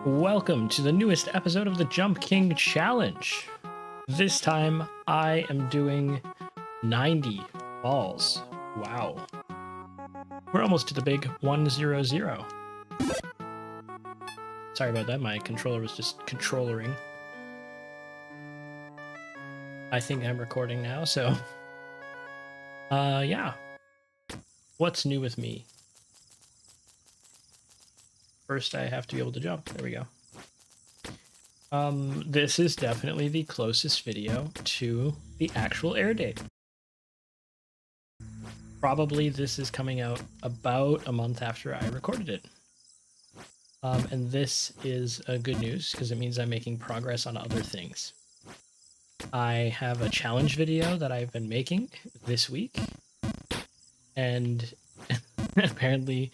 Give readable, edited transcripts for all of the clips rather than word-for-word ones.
Welcome to the newest episode of the Jump King Challenge. This time I am doing 90 balls. Wow. We're almost to the big 100. Sorry about that, my controller was just controllering. I think I'm recording now, so yeah. What's new with me? First, I have to be able to jump. There we go. This is definitely the closest video to the actual air date. Probably this is coming out about a month after I recorded it. And this is good news because it means I'm making progress on other things. I have a challenge video that I've been making this week, and apparently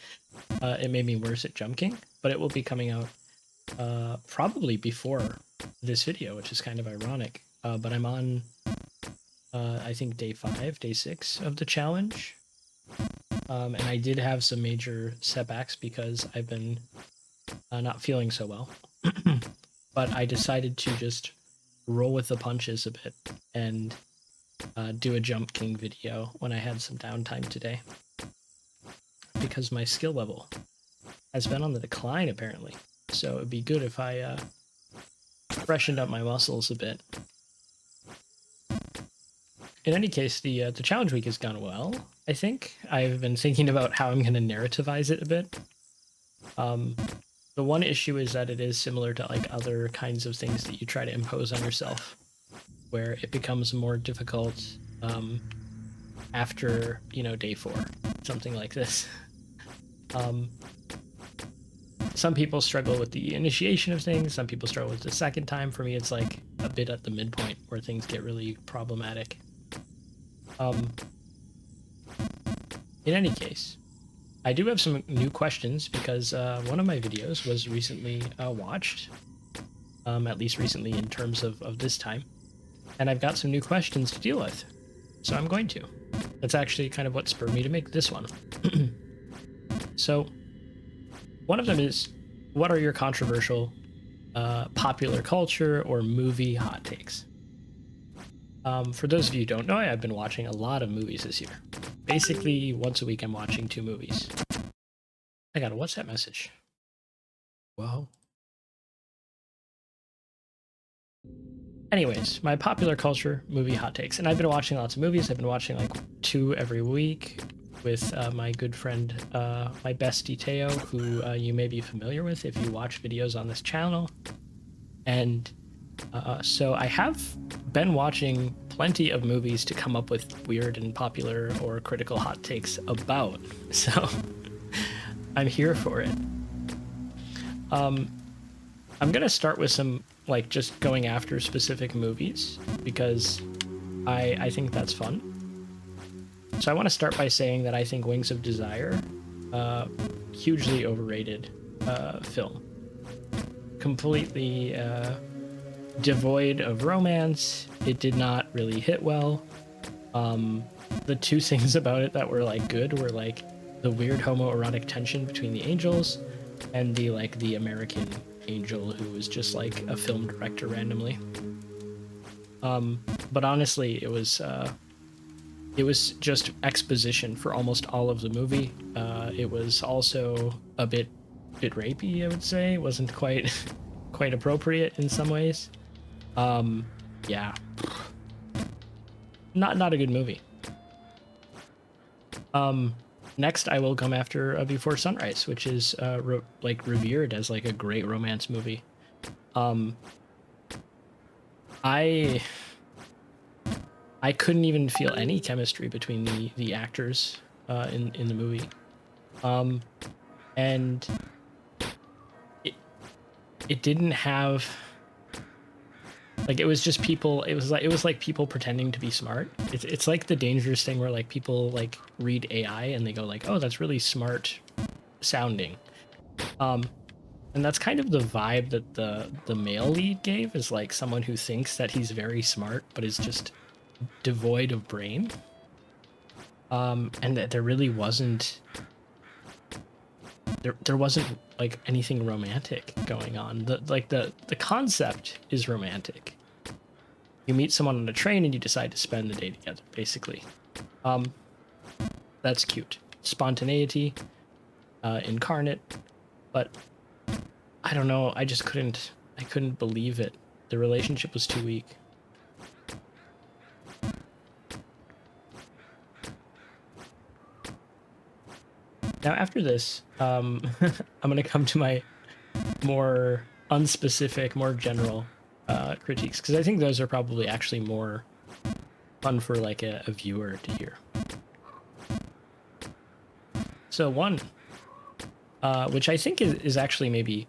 it made me worse at Jump King, but it will be coming out probably before this video, which is kind of ironic. But I'm on, I think, day 6 of the challenge. And I did have some major setbacks because I've been not feeling so well. But I decided to just roll with the punches a bit and do a Jump King video when I had some downtime today, because my skill level has been on the decline apparently. So it'd be good if I freshened up my muscles a bit. In any case, the challenge week has gone well, I think. I've been thinking about how I'm going to narrativize it a bit. The one issue is that it is similar to like other kinds of things that you try to impose on yourself, where it becomes more difficult after, day 4, something like this. Some people struggle with the initiation of things. Some people struggle with the second time. For me, it's like a bit at the midpoint where things get really problematic. In any case, I do have some new questions because one of my videos was recently watched, at least recently in terms of this time, and I've got some new questions to deal with, so I'm going to. That's actually kind of what spurred me to make this one. So one of them is, what are your controversial popular culture or movie hot takes? For those of you who don't know, I've been watching a lot of movies this year. Basically, once a week I'm watching 2 movies. I got a WhatsApp message. Whoa. Anyways, my popular culture movie hot takes. And I've been watching lots of movies. I've been watching like 2 every week with my good friend, my bestie Teo, who you may be familiar with if you watch videos on this channel. And so I have been watching plenty of movies to come up with weird and popular or critical hot takes about. So I'm here for it. I'm going to start with some, like, just going after specific movies because I think that's fun. So I want to start by saying that I think Wings of Desire, hugely overrated film. Completely devoid of romance. It did not really hit well. The 2 things about it that were like good were like the weird homoerotic tension between the angels and the American angel who was just like a film director randomly. But honestly, it was just exposition for almost all of the movie. It was also a bit rapey, I would say. It wasn't quite appropriate in some ways. Yeah, not a good movie. Next I will come after Before Sunrise, which is revered as like a great romance movie. I couldn't even feel any chemistry between the actors in the movie. And it didn't have, like, it was just people, it was like people pretending to be smart. It's like the dangerous thing where like people like read AI and they go like, oh, that's really smart sounding. And that's kind of the vibe that the male lead gave, is like someone who thinks that he's very smart but is just devoid of brain. And that there really wasn't there wasn't like anything romantic going on. The concept is romantic. You meet someone on a train and you decide to spend the day together, basically. That's cute. Spontaneity, incarnate, but I don't know. I couldn't believe it. The relationship was too weak. Now, after this, I'm going to come to my more unspecific, more general critiques, because I think those are probably actually more fun for like a viewer to hear. So one, which I think is actually maybe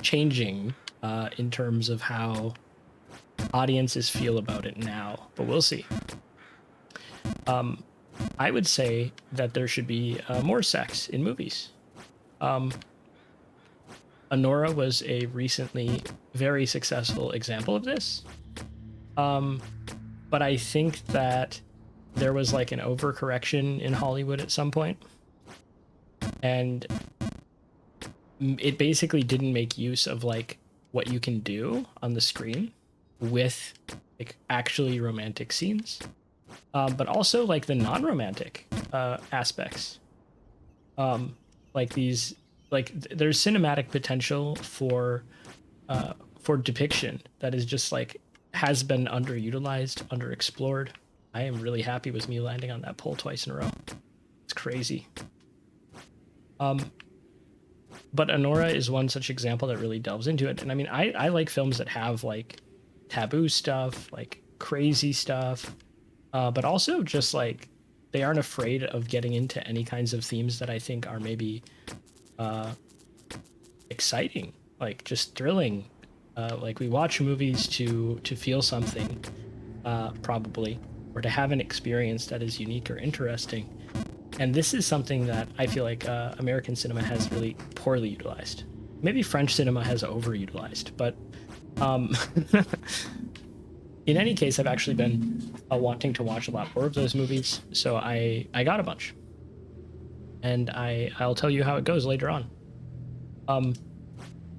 changing in terms of how audiences feel about it now, but we'll see. I would say that there should be more sex in movies. Anora was a recently very successful example of this. But I think that there was like an overcorrection in Hollywood at some point. And it basically didn't make use of like what you can do on the screen with like actually romantic scenes. But also like the non-romantic aspects. Like these, like there's cinematic potential for depiction that is just like has been underutilized, underexplored. I am really happy with me landing on that pole twice in a row. It's crazy. But Anora is one such example that really delves into it. And I mean, I like films that have like taboo stuff, like crazy stuff, but also just like they aren't afraid of getting into any kinds of themes that I think are maybe exciting, like just thrilling. Like we watch movies to feel something, probably, or to have an experience that is unique or interesting. And this is something that I feel like American cinema has really poorly utilized. Maybe French cinema has overutilized, but in any case, I've actually been wanting to watch a lot more of those movies, so I got a bunch. And I'll tell you how it goes later on.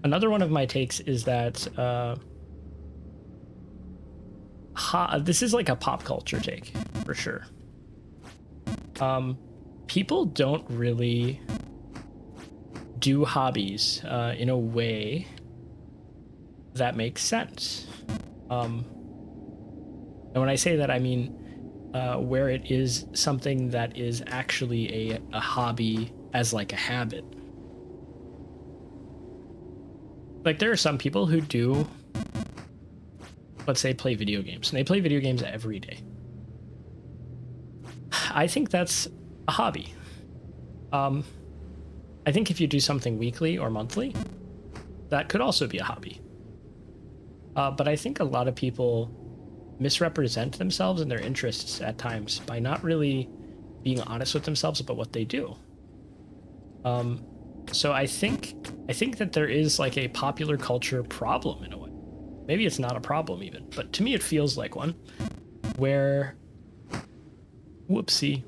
Another one of my takes is that this is like a pop culture take, for sure. People don't really do hobbies in a way that makes sense. And when I say that, I mean where it is something that is actually a hobby as like a habit. Like there are some people who do, let's say, play video games, and they play video games every day. I think that's a hobby. I think if you do something weekly or monthly, that could also be a hobby. But I think a lot of people misrepresent themselves and their interests at times by not really being honest with themselves about what they do. So I think that there is like a popular culture problem in a way. Maybe it's not a problem even, but to me it feels like one, where, whoopsie,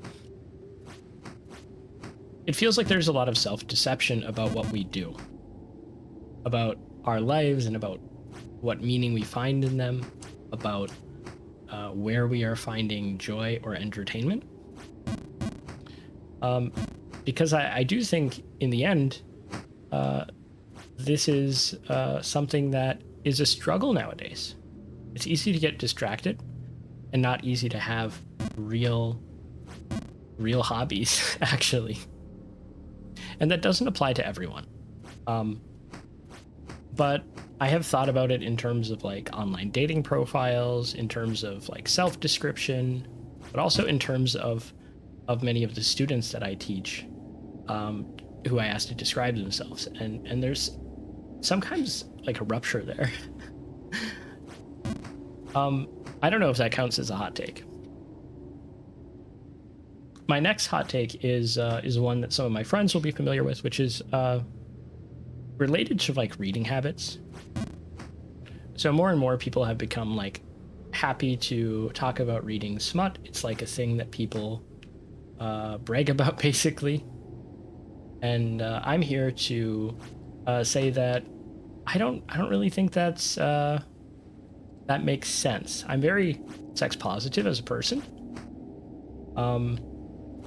it feels like there's a lot of self-deception about what we do, about our lives and about what meaning we find in them, about where we are finding joy or entertainment. Because I do think in the end, this is something that is a struggle nowadays. It's easy to get distracted and not easy to have real hobbies, actually. And that doesn't apply to everyone. But I have thought about it in terms of like online dating profiles, in terms of like self-description, but also in terms of many of the students that I teach, who I ask to describe themselves. And there's sometimes like a rupture there. I don't know if that counts as a hot take. My next hot take is one that some of my friends will be familiar with, which is related to like reading habits. So more and more people have become like happy to talk about reading smut. It's like a thing that people brag about, basically. And I'm here to say that I don't really think that makes sense. I'm very sex positive as a person.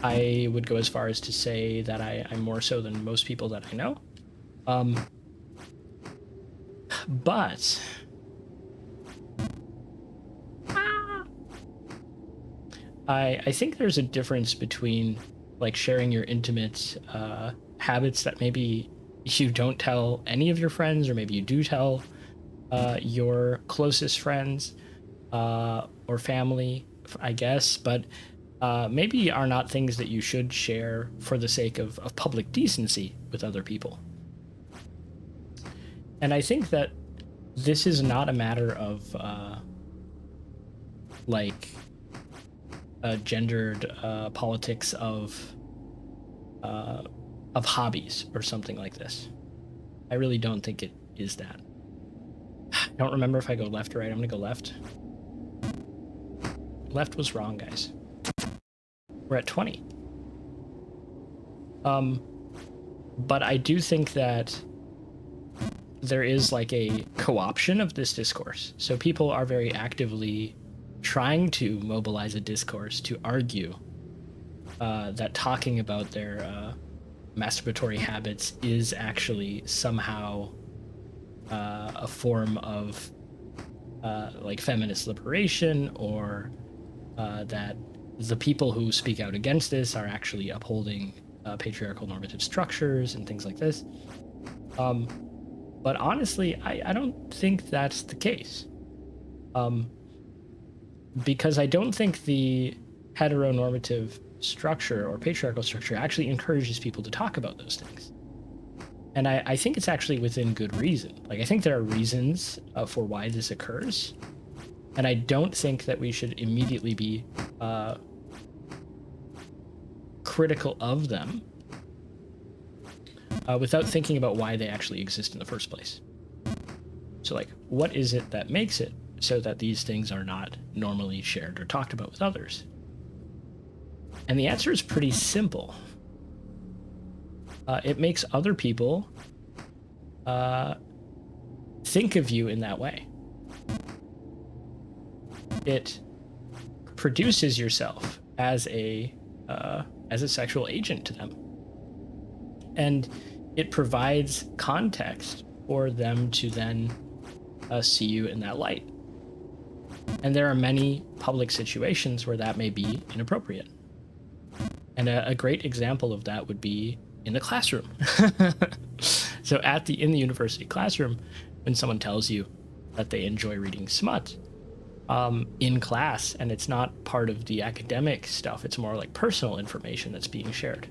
I would go as far as to say that I'm more so than most people that I know. But I think there's a difference between like sharing your intimate habits that maybe you don't tell any of your friends, or maybe you do tell your closest friends or family, I guess, but maybe are not things that you should share for the sake of public decency with other people. And I think that this is not a matter of like gendered politics of hobbies or something like this. I really don't think it is that. I don't remember if I go left or right. I'm gonna go left. Left was wrong, guys. We're at 20. But I do think that there is like a co-option of this discourse. So people are very actively trying to mobilize a discourse to argue that talking about their masturbatory habits is actually somehow a form of like feminist liberation, or that the people who speak out against this are actually upholding patriarchal normative structures and things like this. But honestly, I don't think that's the case. Because I don't think the heteronormative structure or patriarchal structure actually encourages people to talk about those things. And I think it's actually within good reason. Like, I think there are reasons for why this occurs. And I don't think that we should immediately be critical of them without thinking about why they actually exist in the first place. So, like, what is it that makes it so that these things are not normally shared or talked about with others? And the answer is pretty simple. It makes other people think of you in that way. It produces yourself as a sexual agent to them, and it provides context for them to then see you in that light. And there are many public situations where that may be inappropriate. And a great example of that would be in the classroom. So in the university classroom, when someone tells you that they enjoy reading smut in class, and it's not part of the academic stuff, it's more like personal information that's being shared,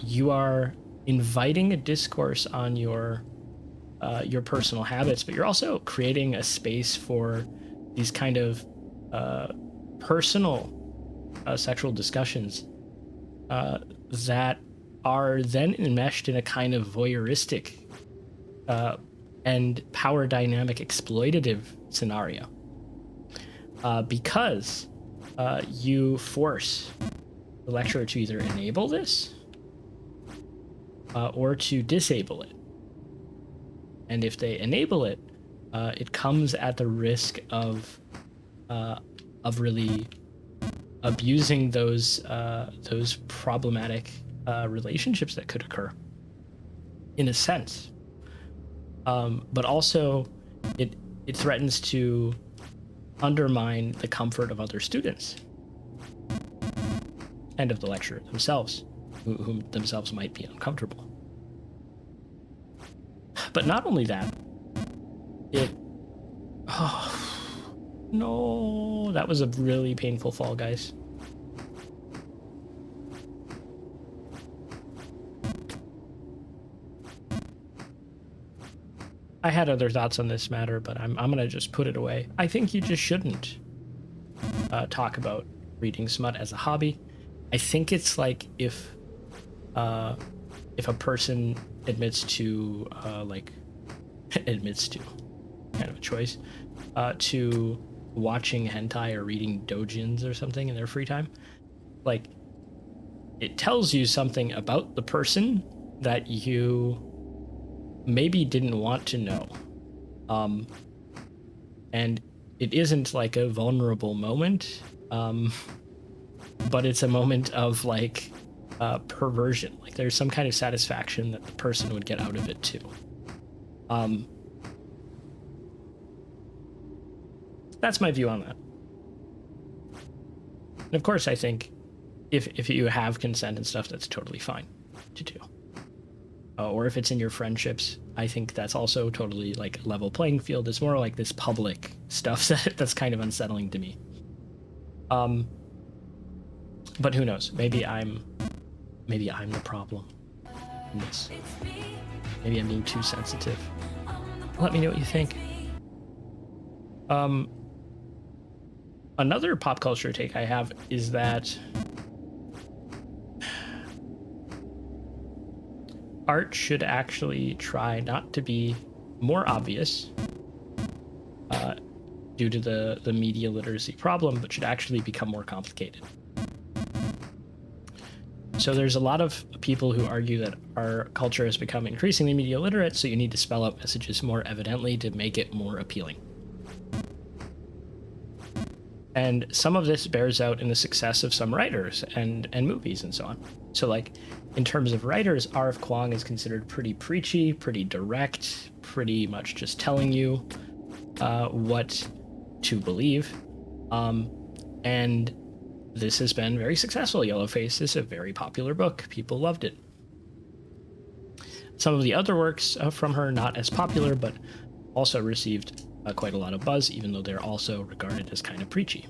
you are inviting a discourse on your personal habits, but you're also creating a space for these kind of personal sexual discussions that are then enmeshed in a kind of voyeuristic and power dynamic exploitative scenario, because you force the lecturer to either enable this or to disable it. And if they enable it, it comes at the risk of really abusing those problematic relationships that could occur, in a sense. But also, it threatens to undermine the comfort of other students and of the lecturer themselves, whom themselves might be uncomfortable. But not only that, oh no, that was a really painful fall, guys. I had other thoughts on this matter, but I'm gonna just put it away. I think you just shouldn't talk about reading smut as a hobby. I think it's like if a person admits to kind of a choice to watching hentai or reading doujins or something in their free time, like, it tells you something about the person that you maybe didn't want to know. And it isn't like a vulnerable moment, but it's a moment of like perversion. Like there's some kind of satisfaction that the person would get out of it too. That's my view on that. And of course, I think if you have consent and stuff, that's totally fine to do. Or if it's in your friendships, I think that's also totally like level playing field. It's more like this public stuff that's kind of unsettling to me. But who knows? Maybe I'm the problem in this. Maybe I'm being too sensitive. Let me know what you think. Another pop culture take I have is that art should actually try not to be more obvious due to the media literacy problem, but should actually become more complicated. So there's a lot of people who argue that our culture has become increasingly media literate, so you need to spell out messages more evidently to make it more appealing. And some of this bears out in the success of some writers and movies and so on. So like in terms of writers, R.F. Kuang is considered pretty preachy, pretty direct, pretty much just telling you what to believe. And this has been very successful. Yellowface is a very popular book. People loved it. Some of the other works from her, not as popular, but also received quite a lot of buzz, even though they're also regarded as kind of preachy.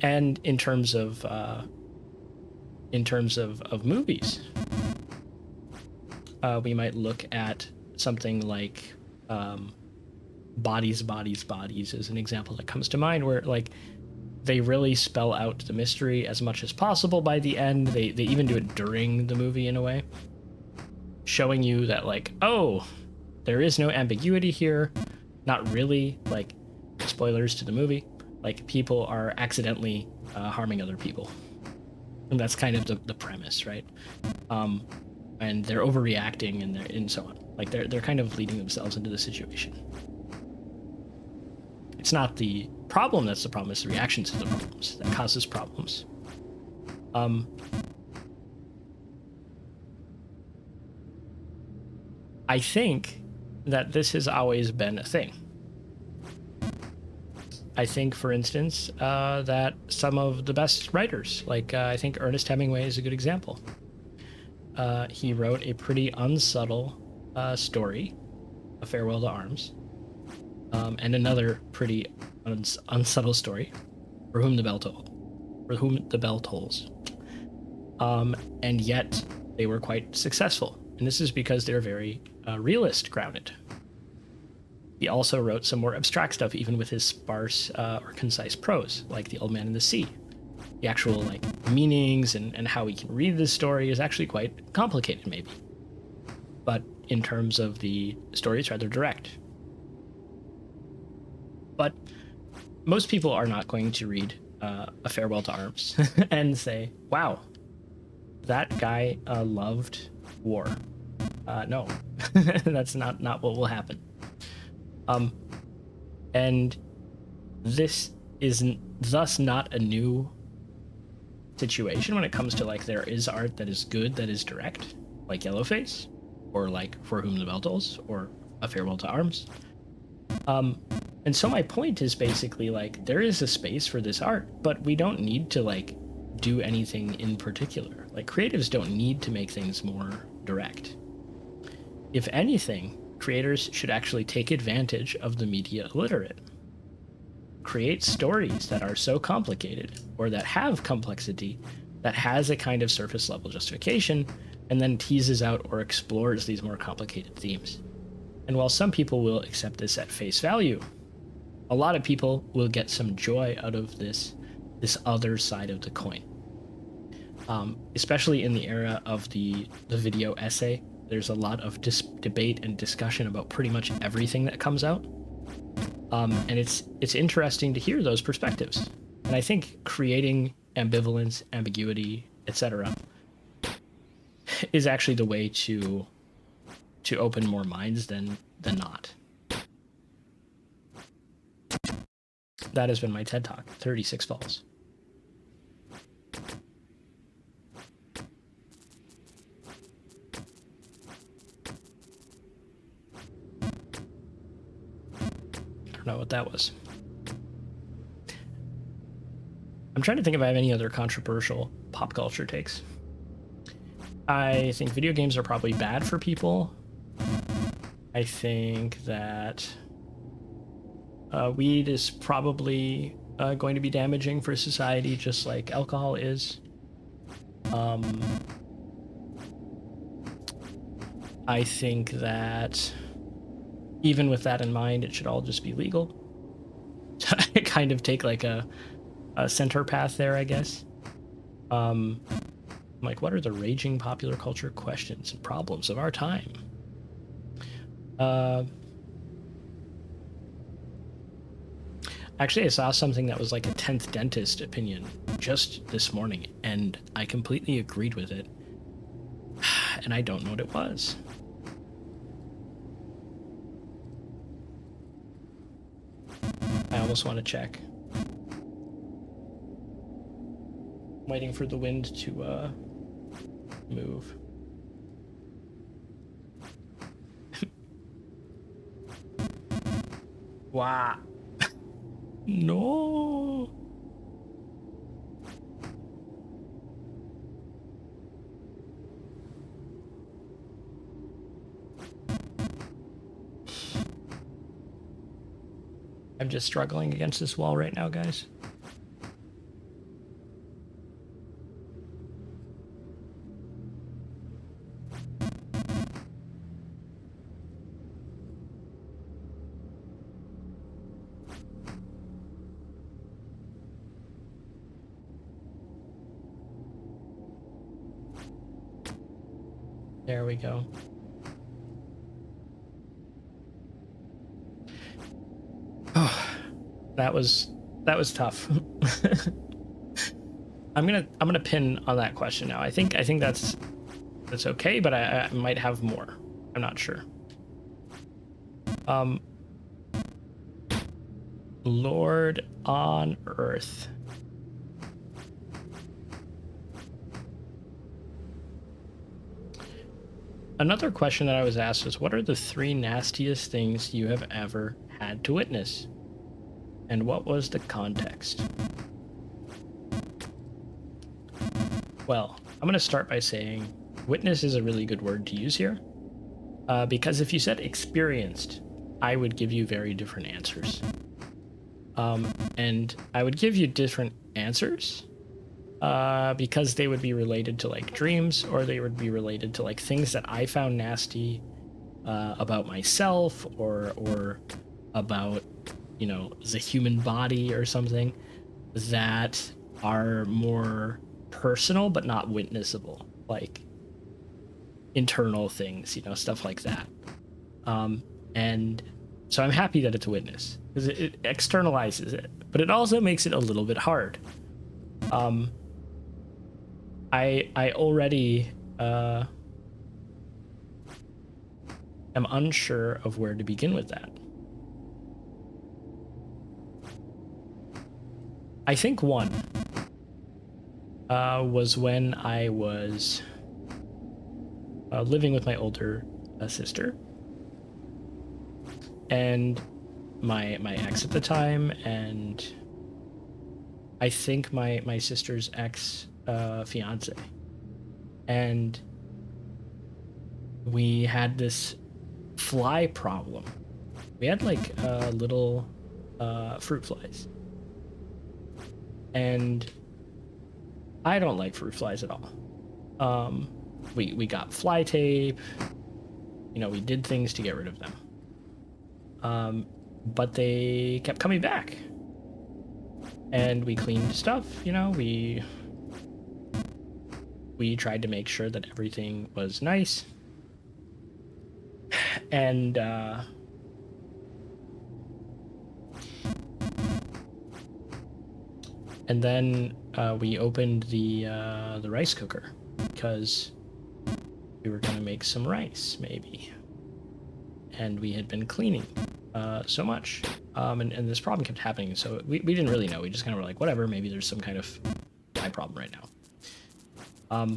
And in terms of movies, we might look at something like Bodies, Bodies, Bodies is an example that comes to mind, where like they really spell out the mystery as much as possible by the end. They even do it during the movie in a way, showing you that like, oh, there is no ambiguity here. Not really, like, spoilers to the movie. Like, people are accidentally harming other people. And that's kind of the premise, right? And they're overreacting and so on. Like, they're kind of leading themselves into the situation. It's not the problem that's the problem, it's the reaction to the problems that causes problems. I think that this has always been a thing. I think, for instance, that some of the best writers, like I think Ernest Hemingway is a good example. He wrote a pretty unsubtle story, A Farewell to Arms, and another pretty unsubtle story, For Whom the Bell Tolls. And yet they were quite successful. And this is because they're very realist grounded. He also wrote some more abstract stuff, even with his sparse or concise prose, like The Old Man and the Sea. The actual like meanings and how we can read this story is actually quite complicated, maybe. But in terms of the story, it's rather direct. But most people are not going to read A Farewell to Arms and say, wow, that guy loved war. No, that's not what will happen. And this is thus not a new situation when it comes to like there is art that is good, that is direct, like Yellowface, or like For Whom the Bell Tolls, or A Farewell to Arms. And so my point is basically like there is a space for this art, but we don't need to like do anything in particular. Like creatives don't need to make things more direct. If anything, creators should actually take advantage of the media illiterate. Create stories that are so complicated or that have complexity that has a kind of surface level justification and then teases out or explores these more complicated themes. And while some people will accept this at face value, a lot of people will get some joy out of this other side of the coin. Especially in the era of the video essay, there's a lot of debate and discussion about pretty much everything that comes out. And it's interesting to hear those perspectives. And I think creating ambivalence, ambiguity, etc., is actually the way to open more minds than not. That has been my TED Talk, 36 Falls. I don't know what that was. I'm trying to think if I have any other controversial pop culture takes. I think video games are probably bad for people. I think that weed is probably going to be damaging for society, just like alcohol is. I think that even with that in mind, it should all just be legal. I kind of take like a center path there, I guess. Like, what are the raging popular culture questions and problems of our time? Actually, I saw something that was like a 10th dentist opinion just this morning, and I completely agreed with it. And I don't know what it was. I almost want to check. Waiting for the wind to move. Wow. No. I'm just struggling against this wall right now, guys. There we go. Oh, that was tough. I'm gonna pin on that question now. I think that's okay, but I might have more. I'm not sure. Lord on Earth. Another question that I was asked is, what are the 3 nastiest things you have ever had to witness? And what was the context? Well, I'm going to start by saying witness is a really good word to use here. Because if you said experienced, I would give you very different answers. And I would give you different answers because they would be related to like dreams, or they would be related to like things that I found nasty about myself, or about, you know, the human body or something that are more personal but not witnessable, like internal things, you know, stuff like that. And so I'm happy that it's a witness because it externalizes it, but it also makes it a little bit hard. I already am unsure of where to begin with that. I think one was when I was living with my older sister, and my ex at the time, and I think my sister's ex fiance, and we had this fly problem. We had like little fruit flies, and I don't like fruit flies at all. We got fly tape, you know, we did things to get rid of them. But they kept coming back. And we cleaned stuff, you know, we tried to make sure that everything was nice. And And then we opened the rice cooker because we were gonna make some rice, maybe. And we had been cleaning so much, and this problem kept happening. So we didn't really know. We just kind of were like, whatever. Maybe there's some kind of eye problem right now.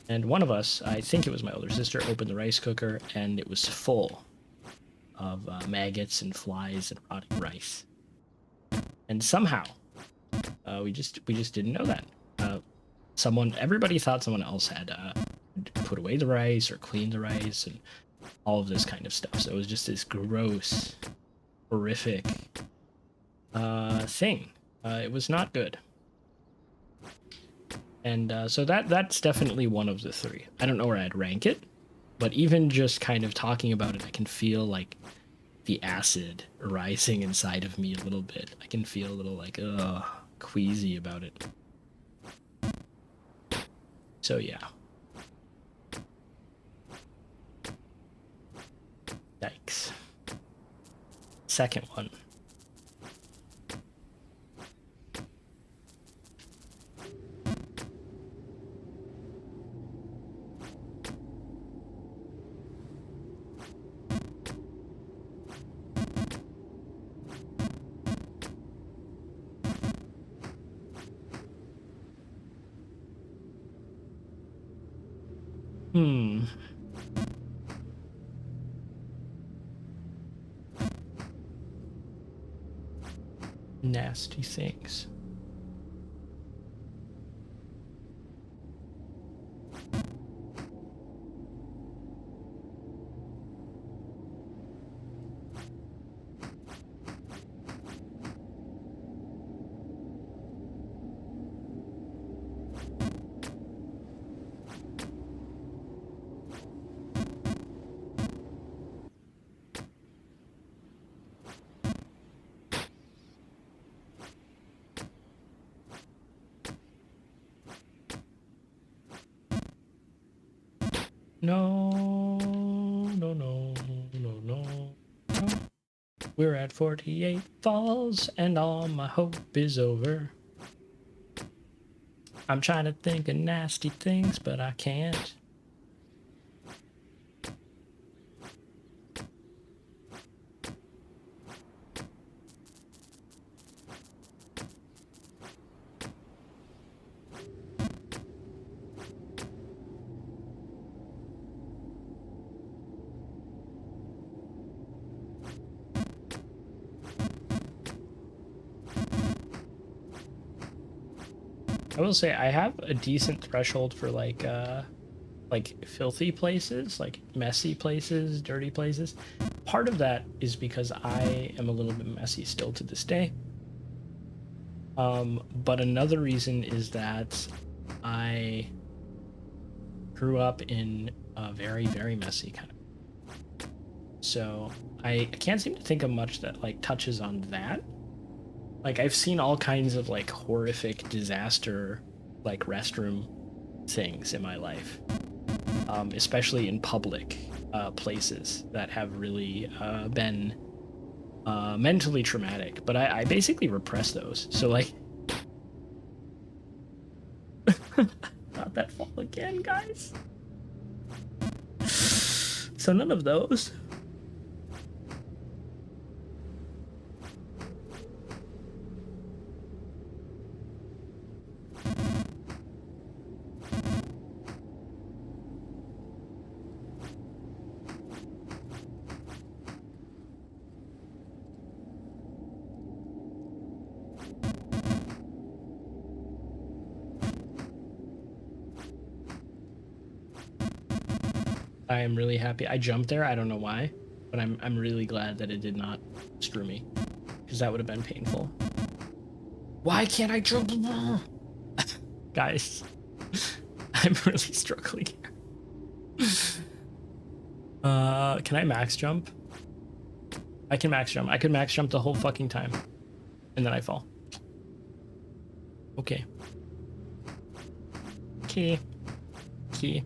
And one of us, I think it was my older sister, opened the rice cooker, and it was full of maggots and flies and rotting rice. And somehow, we just didn't know that. Everybody thought someone else had put away the rice or cleaned the rice and all of this kind of stuff. So it was just this gross, horrific thing. It was not good. And so that's definitely one of the three. I don't know where I'd rank it, but even just kind of talking about it, I can feel like the acid rising inside of me a little bit. I can feel a little like, queasy about it. So yeah. Yikes. Second one. Nasty things. No. We're at 48 falls and all my hope is over. I'm trying to think of nasty things, but I can't. I will say I have a decent threshold for like filthy places, like messy places, dirty places. Part of that is because I am a little bit messy still to this day. But another reason is that I grew up in a very, very messy kind of. So I can't seem to think of much that like touches on that. Like I've seen all kinds of like horrific disaster, like restroom things in my life, especially in public places that have really been mentally traumatic. But I basically repress those. So like, not that fall again, guys. So none of those. I am really happy. I jumped there. I don't know why, but I'm really glad that it did not screw me, because that would have been painful. Why can't I jump? Guys, I'm really struggling here. Can I max jump? I can max jump. I could max jump the whole fucking time, and then I fall. Okay. Key. Key.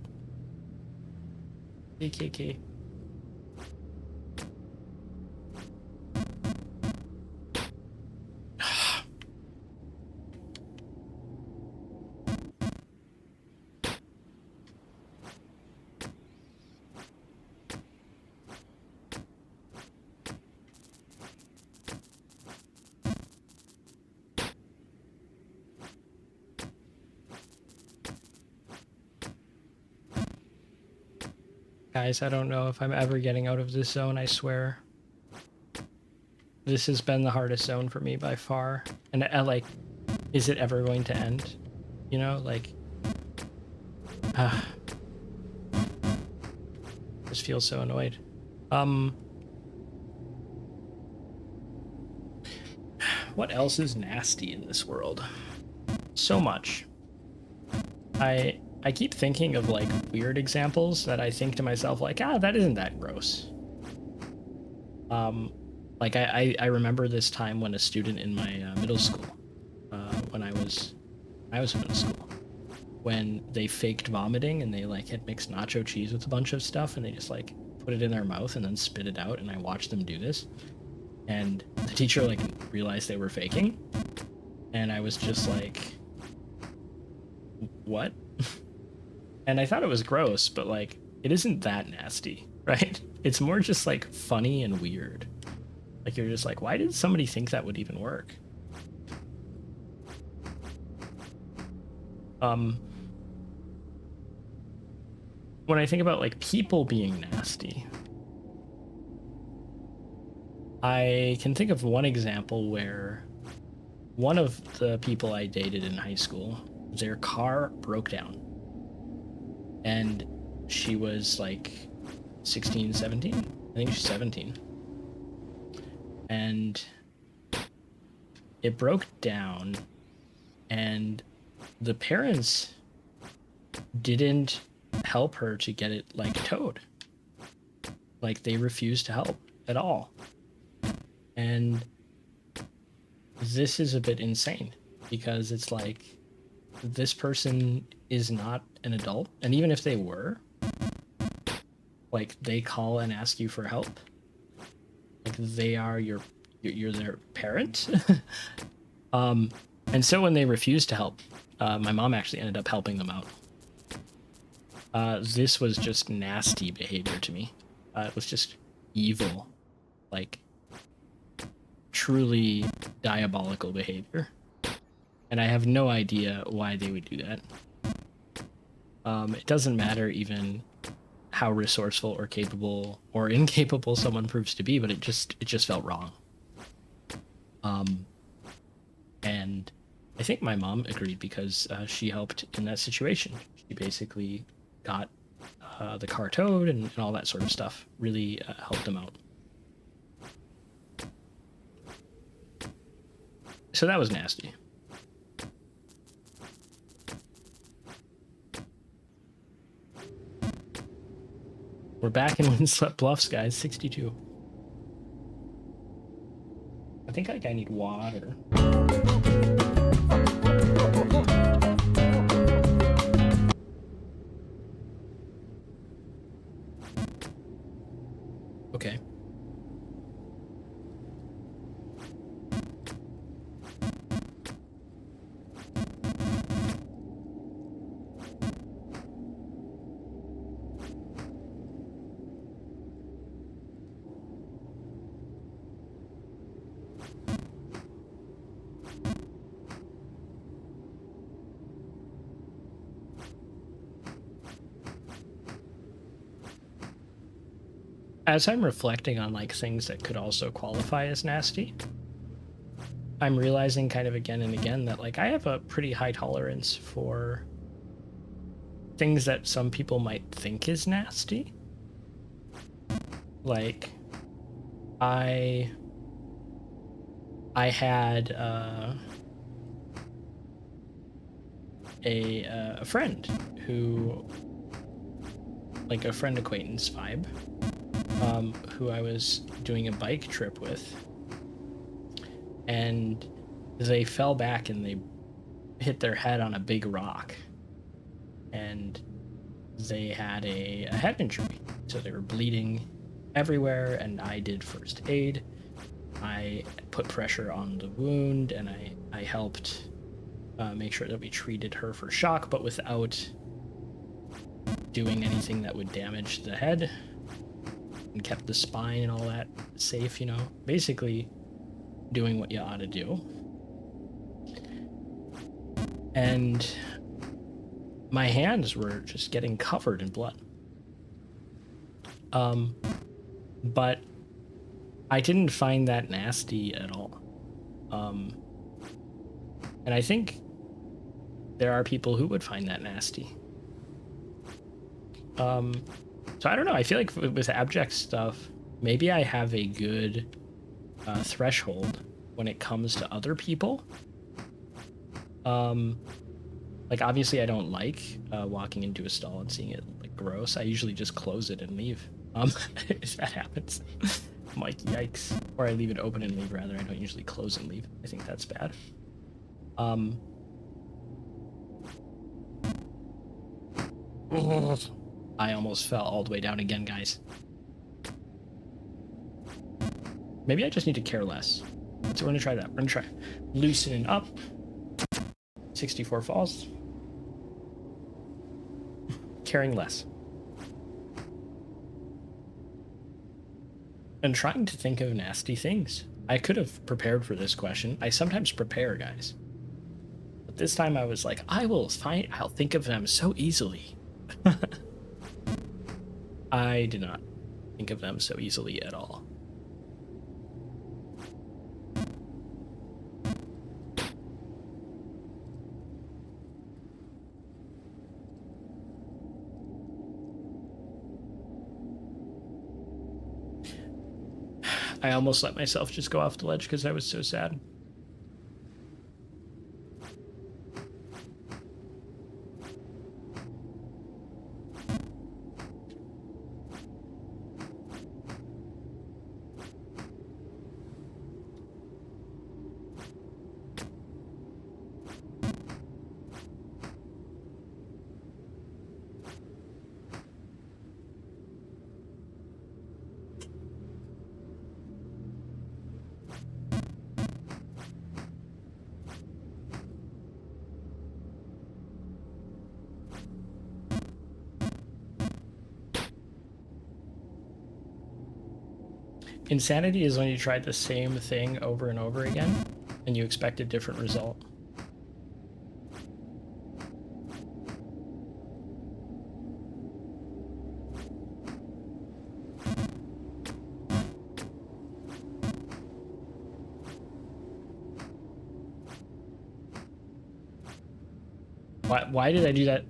Guys, I don't know if I'm ever getting out of this zone, I swear. This has been the hardest zone for me by far. And like, is it ever going to end? You know, like, just feel so annoyed. What else is nasty in this world? So much. I keep thinking of like weird examples that I think to myself like, that isn't that gross. Like I remember this time when a student in my middle school, when I was in middle school, when they faked vomiting and they like had mixed nacho cheese with a bunch of stuff and they just like put it in their mouth and then spit it out, and I watched them do this, and the teacher like realized they were faking, and I was just like, what? And I thought it was gross, but like it isn't that nasty, right? It's more just like funny and weird. Like you're just like, why did somebody think that would even work? When I think about like people being nasty, I can think of one example where one of the people I dated in high school, their car broke down. And she was like 16, 17. I think she's 17. And it broke down, and the parents didn't help her to get it like towed. Like they refused to help at all. And this is a bit insane because it's like this person is not an adult, and even if they were, like they call and ask you for help, like they are you're their parent. And so when they refused to help, my mom actually ended up helping them out. This was just nasty behavior to me. It was just evil, like truly diabolical behavior. And I have no idea why they would do that. It doesn't matter even how resourceful or capable or incapable someone proves to be, but it just felt wrong. And I think my mom agreed because she helped in that situation. She basically got the car towed and all that sort of stuff. Really helped them out. So that was nasty. We're back in Windswept Bluffs, guys. 62. I think like I need water. Okay. As I'm reflecting on like things that could also qualify as nasty, I'm realizing kind of again and again that like I have a pretty high tolerance for things that some people might think is nasty. Like I had a friend who, like a friend acquaintance vibe, who I was doing a bike trip with, and they fell back and they hit their head on a big rock, and they had a head injury, so they were bleeding everywhere, and I did first aid. I put pressure on the wound, and I helped make sure that we treated her for shock, but without doing anything that would damage the head, and kept the spine and all that safe, you know, basically doing what you ought to do. And my hands were just getting covered in blood. But I didn't find that nasty at all. And I think there are people who would find that nasty. So I don't know. I feel like with abject stuff, maybe I have a good threshold when it comes to other people. Like obviously I don't like walking into a stall and seeing it like gross. I usually just close it and leave. If that happens. I'm like, yikes. Or I leave it open and leave rather. I don't usually close and leave. I think that's bad. I almost fell all the way down again, guys. Maybe I just need to care less. So we're gonna try that. We're gonna try loosening up. 64 falls. Caring less. And trying to think of nasty things. I could have prepared for this question. I sometimes prepare, guys. But this time I was like, I'll think of them so easily. I did not think of them so easily at all. I almost let myself just go off the ledge because I was so sad. Insanity is when you try the same thing over and over again and you expect a different result. Why did I do that?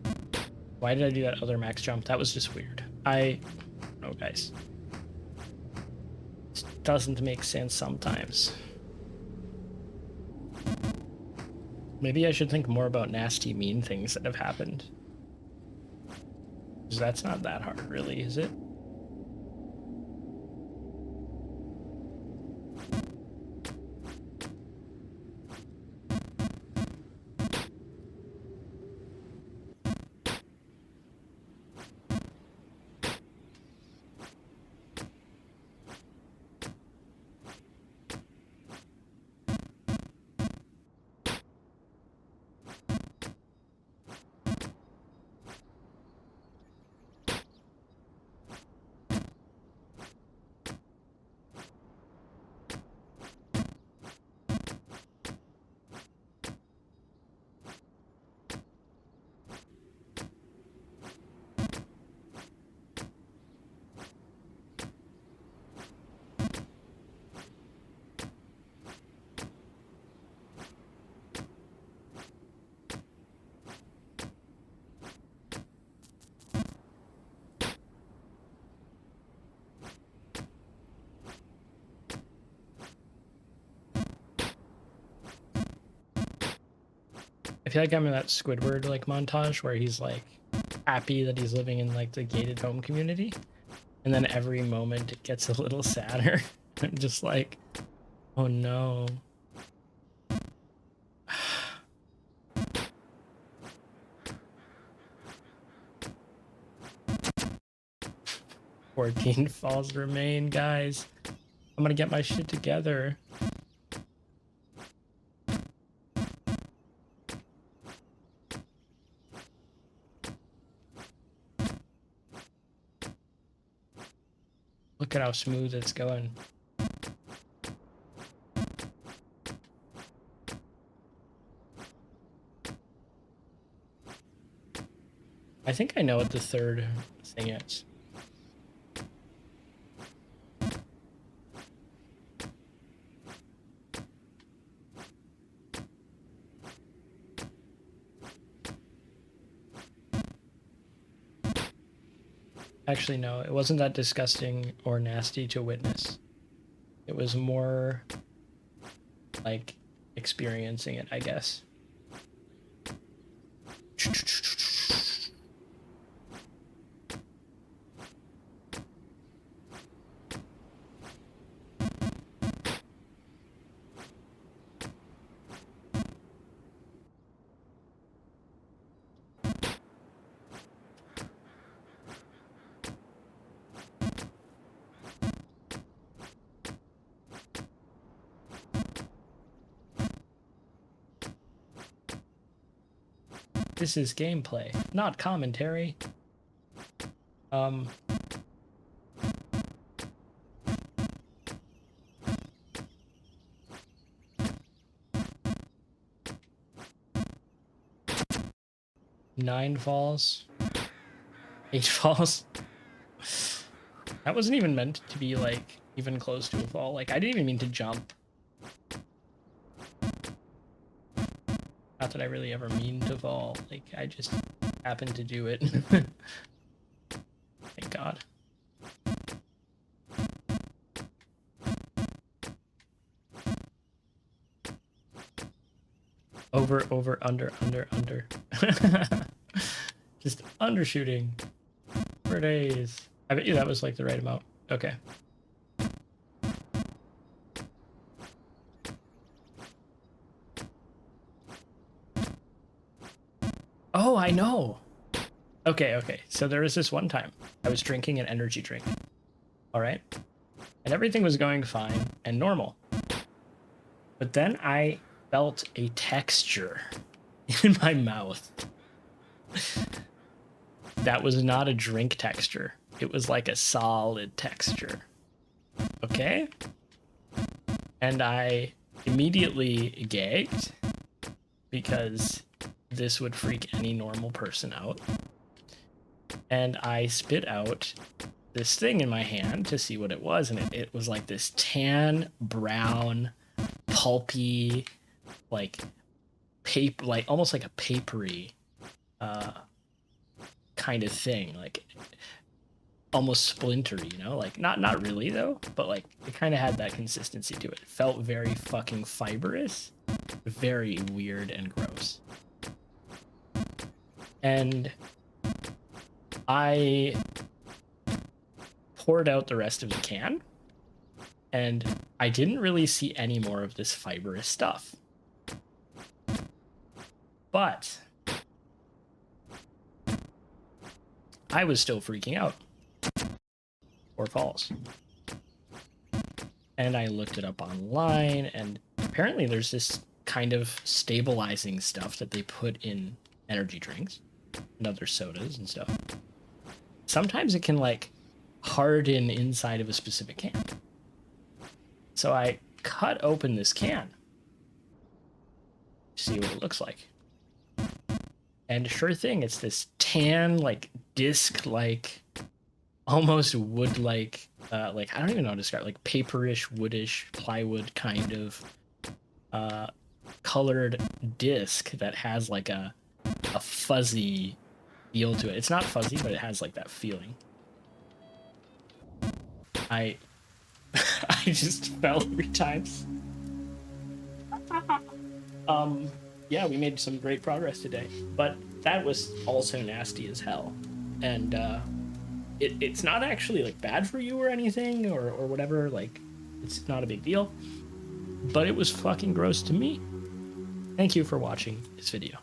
Why did I do that other max jump? That was just weird. No, guys. It doesn't make sense sometimes. Maybe I should think more about nasty, mean things that have happened. Because that's not that hard, really, is it? I feel like I'm in that Squidward like montage where he's like happy that he's living in like the gated home community, and then every moment it gets a little sadder. I'm just like, oh no. 14 falls remain, guys. I'm gonna get my shit together. Look at how smooth it's going. I think I know what the third thing is. Actually, no, it wasn't that disgusting or nasty to witness. It was more like experiencing it, I guess. This is gameplay, not commentary. 9 falls. 8 falls. That wasn't even meant to be like even close to a fall. Like I didn't even mean to jump. Not that I really ever mean to fall. Like I just happened to do it. Thank God. Over, under. Just undershooting for days. I bet you that was like the right amount. Okay. Oh, I know. Okay. So there was this one time I was drinking an energy drink. All right. And everything was going fine and normal. But then I felt a texture in my mouth. That was not a drink texture. It was like a solid texture. Okay? And I immediately gagged because this would freak any normal person out. And I spit out this thing in my hand to see what it was, and it was like this tan, brown, pulpy, like paper, like almost like a papery kind of thing, like almost splintery, you know, like not really though, but like it kind of had that consistency to it. It felt very fucking fibrous, very weird and gross. And I poured out the rest of the can, and I didn't really see any more of this fibrous stuff. But I was still freaking out. 4 falls. And I looked it up online, and apparently there's this kind of stabilizing stuff that they put in energy drinks and other sodas and stuff. Sometimes it can like harden inside of a specific can. So I cut open this can to see what it looks like. And sure thing, it's this tan, like disc, like almost wood, like I don't even know how to describe it, like paperish, woodish, plywood kind of colored disc that has like a fuzzy feel to it. It's not fuzzy, but it has like that feeling. I just fell 3 times. Yeah, we made some great progress today, but that was also nasty as hell. And it's not actually like bad for you or anything or whatever, like it's not a big deal, but it was fucking gross to me. Thank you for watching this video.